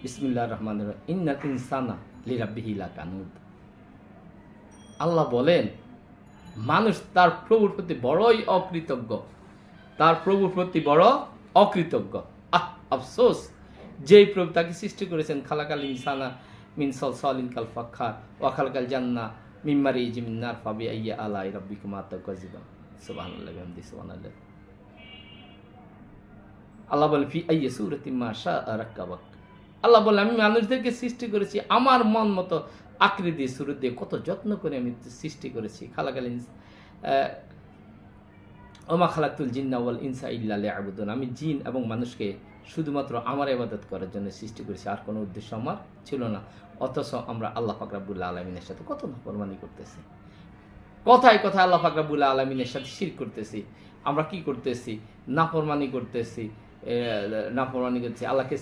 বিসমিল্লাহির রহমানির রহিম। ইন্নাল ইনসানা লিরাব্বিহি লাকানুদ। আল্লাহ বলেন মানুষ তার প্রভুর প্রতি বড়ই অকৃতজ্ঞ, তার প্রভুর প্রতি বড় অকৃতজ্ঞ। আফসোস, যেই প্রভু তাকে সৃষ্টি করেছেন, খালাকাল ইনসানা মিন সালসালিন কাল ফাখখার ওয়া খালাকাল জান্না মিন মারিজিম মিন নার ফাবিআইয়ি আলাই রাব্বিকুমা তুকাযিবান। সুবহানাল্লাহি ওয়া বিহামদিহি সুবহানাল্লাহ। আল্লাহ বলেন ফি আইয়ি সূরাতিন মা শাআ রাক্কাবাক। আল্লাহ বলেন আমি মানুষদেরকে সৃষ্টি করেছি আমার মন মতো আকৃতি সুরত দিয়ে, কত যত্ন করে আমি সৃষ্টি করেছি। খালাকাল ওমা খালাকতুল জিন্না ওয়াল ইনসা ইল্লা লিয়াবুদুন। আমি জিন এবং মানুষকে শুধুমাত্র আমার ইবাদত করার জন্য সৃষ্টি করেছি, আর কোনো উদ্দেশ্য আমার ছিল না। অথচ আমরা আল্লাহ পাক রব্বুল আলামিনের সাথে কত নাফরমানি করতেছি, কথায় কথায় আল্লাহ পাক রব্বুল আলামিনের সাথে শিরক করতেছি। আমরা কি করতেছি? নাফরমানি করতেছি, আল্লাহকে